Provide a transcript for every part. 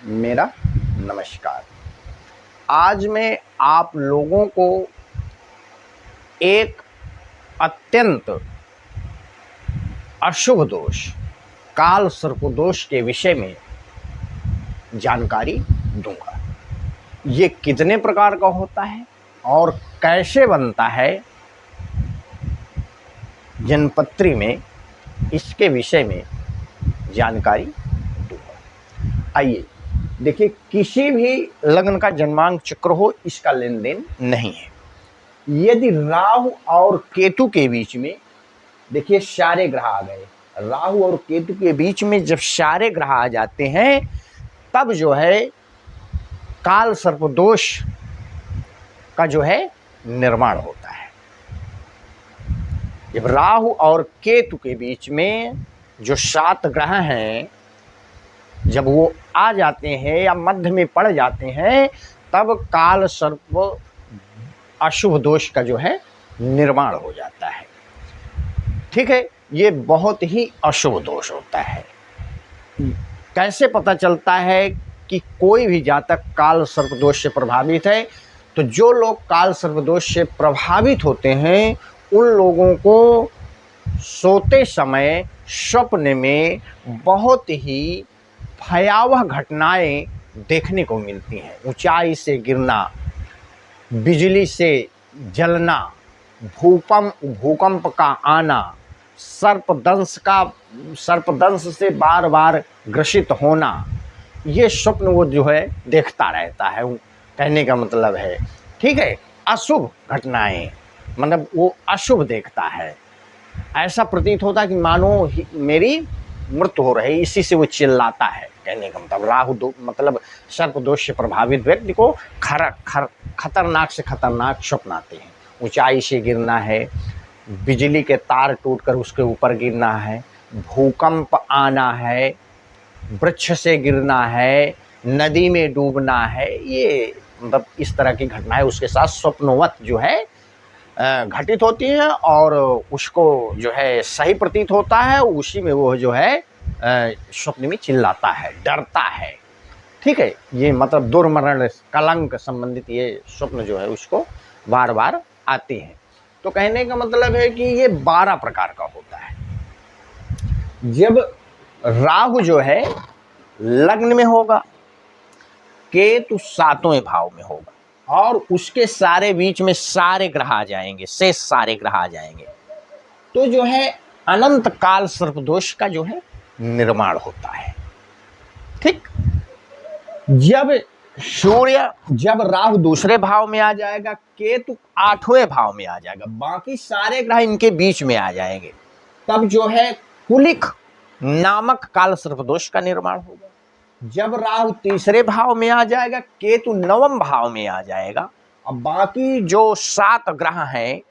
मेरा नमस्कार। आज मैं आप लोगों को एक अत्यंत अशुभ दोष काल सर्प दोष के विषय में जानकारी दूंगा। ये कितने प्रकार का होता है और कैसे बनता है जनपत्री में, इसके विषय में जानकारी दूंगा। आइए देखिए, किसी भी लग्न का जन्मांक चक्र हो, इसका लेन देन नहीं है। यदि राहु और केतु के बीच में, देखिए सारे ग्रह आ गए, राहु और केतु के बीच में जब सारे ग्रह आ जाते हैं तब जो है काल सर्प दोष का जो है निर्माण होता है। जब राहु और केतु के बीच में जो 7 ग्रह हैं, जब वो आ जाते हैं या मध्य में पड़ जाते हैं, तब काल सर्प अशुभ दोष का जो है निर्माण हो जाता है। ठीक है, ये बहुत ही अशुभ दोष होता है। कैसे पता चलता है कि कोई भी जातक काल सर्प दोष से प्रभावित है? तो जो लोग काल सर्प दोष से प्रभावित होते हैं उन लोगों को सोते समय स्वप्न में बहुत ही भयावह घटनाएं देखने को मिलती हैं। ऊंचाई से गिरना, बिजली से जलना, भूकंप का आना, सर्पदंश से बार बार ग्रसित होना, ये स्वप्न वो जो है देखता रहता है। कहने का मतलब है, ठीक है, अशुभ घटनाएं, मतलब वो अशुभ देखता है। ऐसा प्रतीत होता है कि मानो मेरी मृत्यु हो रही, इसी से वो चिल्लाता है। कहने का मतलब मतलब सर्प दोष से प्रभावित व्यक्ति को खतरनाक से खतरनाक स्वप्न आते हैं। ऊंचाई से गिरना है, बिजली के तार टूटकर उसके ऊपर गिरना है, भूकंप आना है, वृक्ष से गिरना है, नदी में डूबना है। ये मतलब इस तरह की घटनाएं उसके साथ स्वप्नवत जो है घटित होती हैं और उसको जो है सही प्रतीत होता है। उसी में वो जो है स्वप्न में चिल्लाता है, डरता है। ठीक है, ये मतलब दुर्मरण कलंक संबंधित ये स्वप्न जो है उसको बार बार आते हैं। तो कहने का मतलब है कि ये 12 प्रकार का होता है। जब राहु जो है लग्न में होगा, केतु 7वें भाव में होगा और उसके सारे बीच में सारे ग्रह आ जाएंगे, शेष सारे ग्रह आ जाएंगे, तो जो है अनंत काल सर्प दोष का जो है निर्माण होता है। ठीक, जब राहु दूसरे भाव में आ जाएगा, केतु 8वें भाव में आ जाएगा, बाकी सारे ग्रह इनके बीच में आ जाएंगे, तब जो है कुलिक नामक काल सर्प दोष का निर्माण होगा। जब राहु तीसरे भाव में आ जाएगा, केतु 9वें भाव में आ जाएगा, अब बाकी जो 7 ग्रह हैं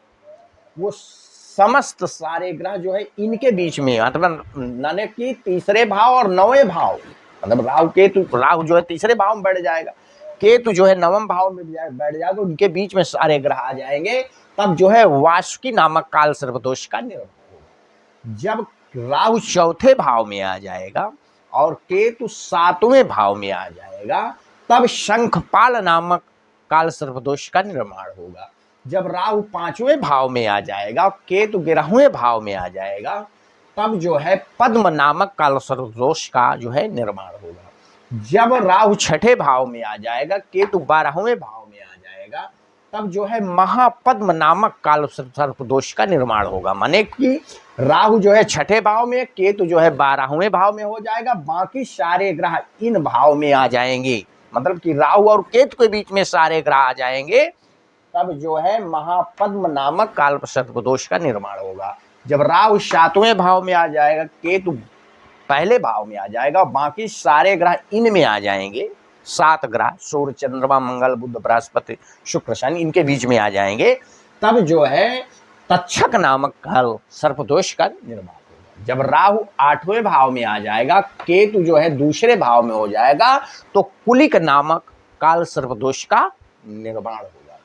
वो समस्त सारे ग्रह जो है इनके बीच में, मतलब नाने की तीसरे भाव और 9वें भाव, मतलब राहु जो है तीसरे भाव में बैठ जाएगा, केतु जो है 9वें भाव में बैठ जाएगा, उनके बीच में सारे ग्रह आ जाएंगे, तब जो है वासुकी नामक काल सर्प दोष का निर्माण होगा। जब राहु 4थे भाव में आ जाएगा और केतु 7वें भाव में आ जाएगा, तब शंखपाल नामक काल सर्प दोष का निर्माण होगा। जब राहु 5वें भाव में आ जाएगा, केतु 11वें भाव में आ जाएगा, तब जो है पद्म नामक काल सर्प दोष का जो है निर्माण होगा। जब राहु 6ठे भाव में आ जाएगा, केतु 12वें भाव में आ जाएगा, तब जो है महापद्म नामक काल सर्प दोष का निर्माण होगा। माने कि राहु जो है 6ठे भाव में, केतु जो है 12वें भाव में हो जाएगा, बाकी सारे ग्रह इन भाव में आ जाएंगे, मतलब कि राहु और केतु के बीच में सारे ग्रह आ जाएंगे, तब जो है महापद्म नामक काल सर्प दोष का निर्माण होगा। जब राहु 7वें भाव में आ जाएगा, केतु पहले भाव में आ जाएगा, बाकी सारे ग्रह इनमें आ जाएंगे, 7 ग्रह सूर्य, चंद्रमा, मंगल, बुध, बृहस्पति, शुक्र, शनि इनके बीच में आ जाएंगे, तब जो है तक्षक नामक काल सर्प दोष का निर्माण होगा। जब राहु 8वें भाव में आ जाएगा, केतु जो है दूसरे भाव में हो जाएगा, तो कुलिक नामक काल सर्प दोष का निर्माण होगा।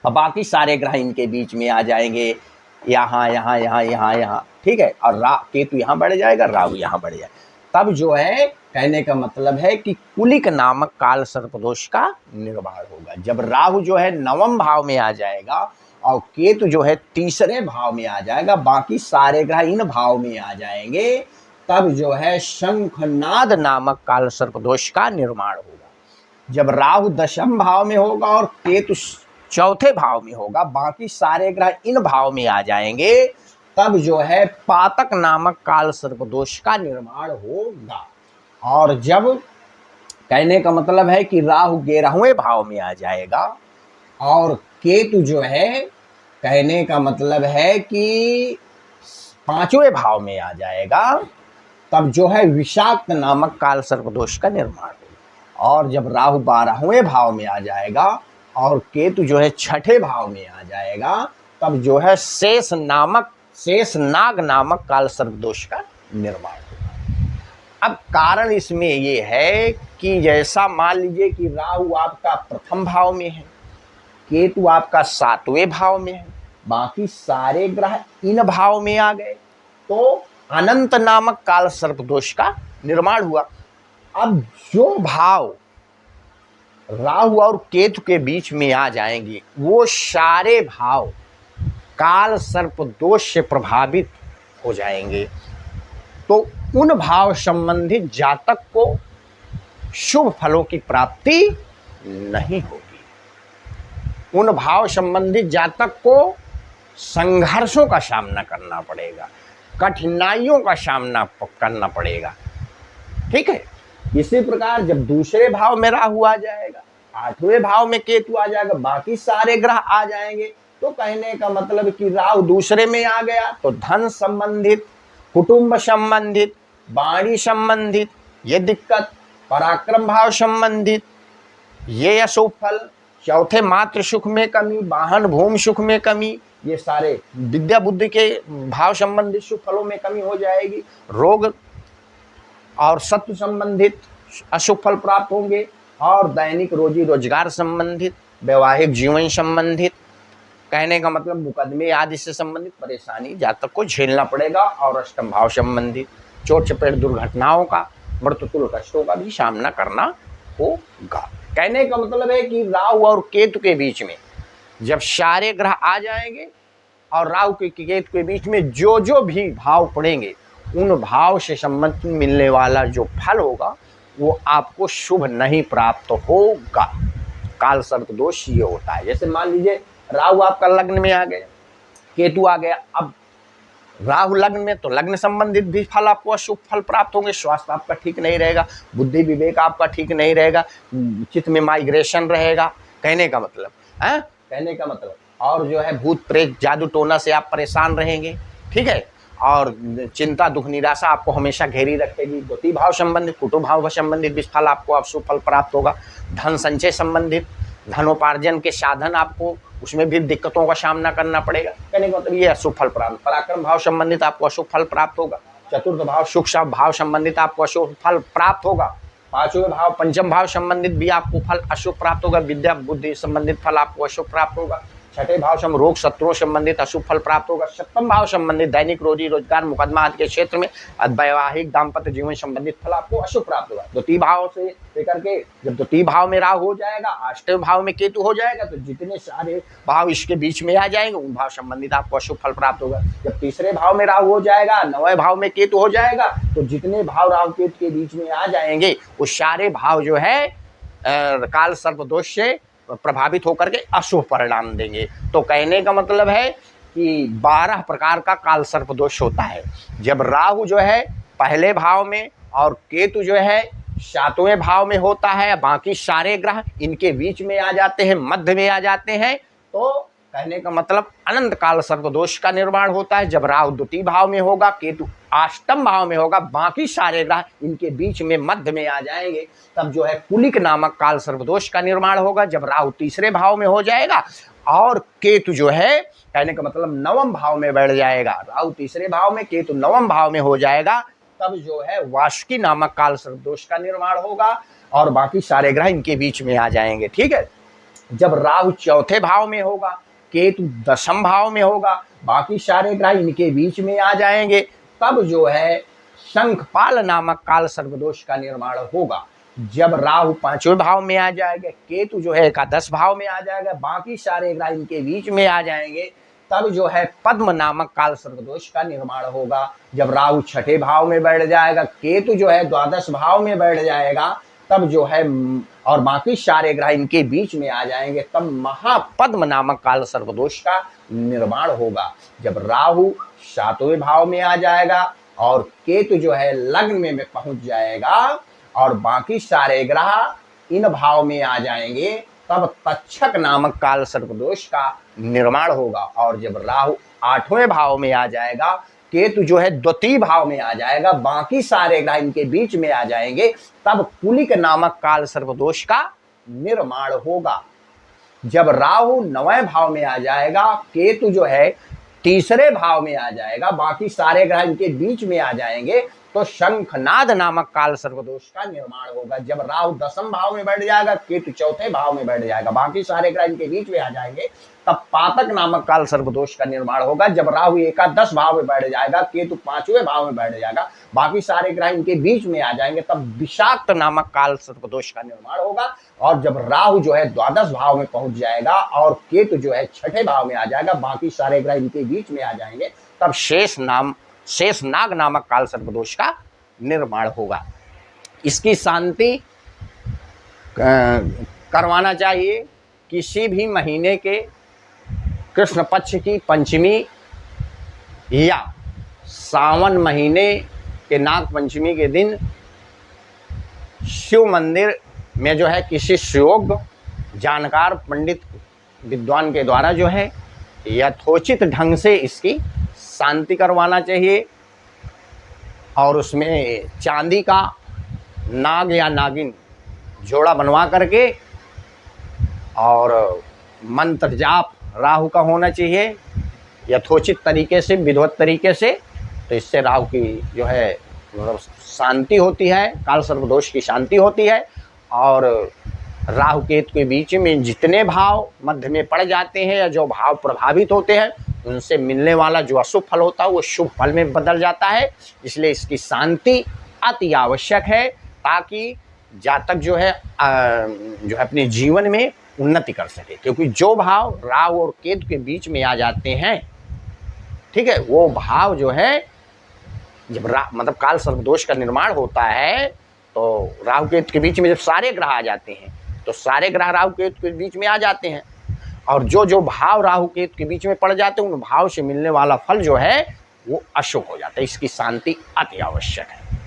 अब बाकी सारे ग्रह इनके बीच में आ जाएंगे, यहाँ यहाँ यहाँ यहाँ यहाँ, ठीक है, और केतु यहाँ बढ़ जाएगा, राहु यहाँ बढ़ जाएगा। तब जो है कहने का मतलब है कि कुलिक नामक काल सर्पदोष का निर्माण होगा। जब राहु जो है नवम भाव में आ जाएगा और केतु जो है तीसरे भाव में आ जाएगा, बाकी सारे ग्रह इन भाव में आ जाएंगे, तब जो है शंखनाद नामक काल सर्पदोष का निर्माण होगा। जब राहु दशम भाव में होगा और केतु चौथे भाव में होगा, बाकी सारे ग्रह इन भाव में आ जाएंगे, तब जो है पातक नामक काल सर्पदोष का निर्माण होगा। और जब कहने का मतलब है कि राहु 11वें भाव में आ जाएगा और केतु जो है कहने का मतलब है कि 5वें भाव में आ जाएगा, तब जो है विषाक्त नामक काल सर्पदोष का निर्माण होगा। और जब राहु 12वें भाव में आ जाएगा और केतु जो है 6ठे भाव में आ जाएगा, तब जो है शेष नाग नामक काल सर्पदोष का निर्माण होगा। अब कारण इसमें ये है कि जैसा मान लीजिए कि राहु आपका प्रथम भाव में है, केतु आपका 7वें भाव में है, बाकी सारे ग्रह इन भाव में आ गए, तो अनंत नामक काल सर्पदोष का निर्माण हुआ। अब जो भाव राहु और केतु के बीच में आ जाएंगे, वो सारे भाव काल सर्पदोष से प्रभावित हो जाएंगे, तो उन भाव संबंधित जातक को शुभ फलों की प्राप्ति नहीं होगी। उन भाव संबंधित जातक को संघर्षों का सामना करना पड़ेगा, कठिनाइयों का सामना करना पड़ेगा। ठीक है। इसी प्रकार जब दूसरे भाव में राहु आ जाएगा, 8वें भाव में केतु आ जाएगा, बाकी सारे ग्रह आ जाएंगे, तो कहने का मतलब कि राहु दूसरे में आ गया तो धन संबंधित, कुटुंब संबंधित, वाणी संबंधित ये दिक्कत, पराक्रम भाव संबंधित ये अशुभ फल, चौथे मात्र सुख में कमी, वाहन भूमि सुख में कमी, ये सारे विद्या बुद्धि के भाव संबंधित शुभ फलों में कमी हो जाएगी। रोग और सत्व संबंधित अशुभ फल प्राप्त होंगे और दैनिक रोजी रोजगार संबंधित, वैवाहिक जीवन संबंधित, कहने का मतलब मुकदमे आदि से संबंधित परेशानी जातक को झेलना पड़ेगा। और अष्टम भाव संबंधित चोट चपेट दुर्घटनाओं का, मृत्युतुल्य कष्टों का भी सामना करना होगा। कहने का मतलब है कि राहु और केतु के बीच में जब सारे ग्रह आ जाएंगे और राहु के केतु के बीच में जो जो भी भाव पड़ेंगे, उन भाव से संबंधित मिलने वाला जो फल होगा वो आपको शुभ नहीं प्राप्त होगा। काल सर्पदोष ये होता है। जैसे मान लीजिए राहु आपका लग्न में आ गया, केतु आ गया, अब राहु लग्न में तो लग्न संबंधित भी फल आपको अशुभ फल प्राप्त होंगे, स्वास्थ्य आपका ठीक नहीं रहेगा, बुद्धि विवेक आपका ठीक नहीं रहेगा, चित्त में माइग्रेशन रहेगा, कहने का मतलब है, कहने का मतलब। और जो है भूत प्रेत जादू टोना से आप परेशान रहेंगे। ठीक है। और चिंता दुख निराशा आपको हमेशा घेरी रखेगी। द्वितीय भाव संबंधित, कुटुंब भाव संबंधित भी फल आपको अशुभ फल प्राप्त होगा। धन संचय संबंधित, धनोपार्जन के साधन आपको उसमें भी दिक्कतों का सामना करना पड़ेगा, कहने का मतलब ये अशुभ फल प्राप्त। पराक्रम भाव संबंधित आपको अशुभ फल प्राप्त होगा। चतुर्थ भाव सुख भाव संबंधित आपको अशुभ फल प्राप्त होगा। पांचवें भाव पंचम भाव संबंधित भी आपको फल अशुभ प्राप्त होगा। विद्या बुद्धि संबंधित फल आपको अशुभ प्राप्त होगा। छठे भाव से रोग शत्रुओं संबंधित अशुभ फल प्राप्त होगा। सप्तम भाव संबंधित दैनिक रोजी रोजगार मुकदमा आदि के क्षेत्र में वैवाहिक दाम्पत्य जीवन संबंधित फल आपको अशुभ प्राप्त होगा। द्वितीय भाव से लेकर के जब द्वितीय भाव में राहु हो जाएगा, अष्टम भाव में केतु हो जाएगा, तो जितने सारे भाव इसके बीच में आ जाएंगे उन भाव संबंधित आपको अशुभ फल प्राप्त होगा। जब तीसरे भाव में राहु हो जाएगा, 9वें भाव में केतु हो जाएगा, तो जितने भाव राहु केतु के बीच में आ जाएंगे वो सारे भाव जो है काल सर्पदोष से प्रभावित होकर के अशुभ परिणाम देंगे। तो कहने का मतलब है कि 12 प्रकार का काल सर्पदोष होता है। जब राहु जो है पहले भाव में और केतु जो है 7वें भाव में होता है, बाकी सारे ग्रह इनके बीच में आ जाते हैं, मध्य में आ जाते हैं, तो कहने का मतलब अनंत काल सर्पदोष का निर्माण होता है। जब राहु द्वितीय भाव में होगा, केतु अष्टम भाव में होगा, बाकी सारे ग्रह इनके बीच में मध्य में आ जाएंगे, तब जो है कुलिक नामक काल सर्पदोष का निर्माण होगा। जब राहु तीसरे भाव में हो जाएगा और केतु जो है कहने का मतलब 9वें भाव में बैठ जाएगा, राहु तीसरे भाव में केतु 9वें भाव में हो जाएगा, तब जो है वासुकी नामक काल सर्पदोष का निर्माण होगा और बाकी सारे ग्रह इनके बीच में आ जाएंगे। ठीक है। जब राहु चौथे भाव में होगा, केतु दशम भाव में होगा, बाकी सारे ग्रह इनके बीच में आ जाएंगे, तब जो है शंखपाल नामक काल सर्पदोष का निर्माण होगा। जब राहु 5वें भाव में आ जाएगा, केतु जो है एकादश भाव में आ जाएगा, बाकी सारे ग्रह इनके बीच में आ जाएंगे, तब जो है पद्म नामक काल सर्पदोष का निर्माण होगा। जब राहु 6ठे भाव में बैठ जाएगा, केतु जो है द्वादश भाव में बैठ जाएगा, तब जो है और बाकी सारे ग्रह इनके बीच में आ जाएंगे, तब महापद्म नामक काल सर्पदोष का निर्माण होगा। जब राहु 7वें भाव में आ जाएगा और केतु जो है लग्न में पहुंच जाएगा और बाकी सारे ग्रह इन भाव में आ जाएंगे, तब तक्षक नामक काल सर्पदोष का निर्माण होगा। और जब राहु 8वें भाव में आ जाएगा, केतु जो है द्वितीय भाव में आ जाएगा, बाकी सारे ग्रह इनके बीच में आ जाएंगे, तब कुलिक नामक काल सर्पदोष का निर्माण होगा। जब राहु 9वें भाव में आ जाएगा, केतु जो है तीसरे भाव में आ जाएगा, बाकी सारे ग्रह इनके बीच में आ जाएंगे, तो शंखनाद नामक काल सर्पदोष का निर्माण होगा। जब राहु 10वें भाव में बैठ जाएगा, केतु 4थे भाव में बैठ जाएगा, बाकी सारे ग्रह इनके बीच में आ जाएंगे, तब पातक नामक काल सर्पदोष का निर्माण होगा। जब राहु एकादश भाव में बैठ जाएगा, केतु 5वें भाव में बैठ जाएगा, बाकी सारे ग्रह इनके बीच में आ जाएंगे, तब विषाक्त नामक काल सर्पदोष का निर्माण होगा। और जब राहु जो है द्वादश भाव में पहुंच जाएगा और केतु जो है 6ठे भाव में आ जाएगा, बाकी सारे ग्रह इनके बीच में आ जाएंगे, तब शेषनाग नामक काल सर्पदोष का निर्माण होगा। इसकी शांति करवाना चाहिए किसी भी महीने के कृष्ण पक्ष की पंचमी या सावन महीने के नाग पंचमी के दिन शिव मंदिर में जो है किसी सुयोग्य जानकार पंडित विद्वान के द्वारा जो है यथोचित ढंग से इसकी शांति करवाना चाहिए। और उसमें चांदी का नाग या नागिन जोड़ा बनवा करके और मंत्र जाप राहु का होना चाहिए यथोचित तरीके से, विधिवत तरीके से। तो इससे राहु की जो है मतलब शांति होती है, काल सर्पदोष की शांति होती है। और राहु केतु के बीच में जितने भाव मध्य में पड़ जाते हैं या जो भाव प्रभावित होते हैं, उनसे मिलने वाला जो अशुभ फल होता है वो शुभ फल में बदल जाता है। इसलिए इसकी शांति अति आवश्यक है, ताकि जातक जो है अपने जीवन में उन्नति कर सके। क्योंकि जो भाव राहु और केतु के बीच में आ जाते हैं, ठीक है, वो भाव जो है जब मतलब काल सर्पदोष का निर्माण होता है, तो राहु केतु के बीच में जब सारे ग्रह आ जाते हैं, तो सारे ग्रह राहु केतु के बीच में आ जाते हैं। और जो जो भाव राहु केतु के बीच में पड़ जाते हैं, उन भाव से मिलने वाला फल जो है वो अशुभ हो जाता है। इसकी शांति अति आवश्यक है।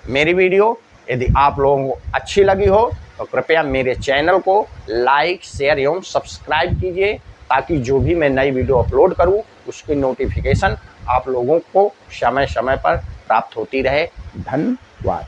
मेरी वीडियो यदि आप लोगों को अच्छी लगी हो तो कृपया मेरे चैनल को लाइक, शेयर एवं सब्सक्राइब कीजिए, ताकि जो भी मैं नई वीडियो अपलोड करूं उसकी नोटिफिकेशन आप लोगों को समय समय पर प्राप्त होती रहे। धन्यवाद।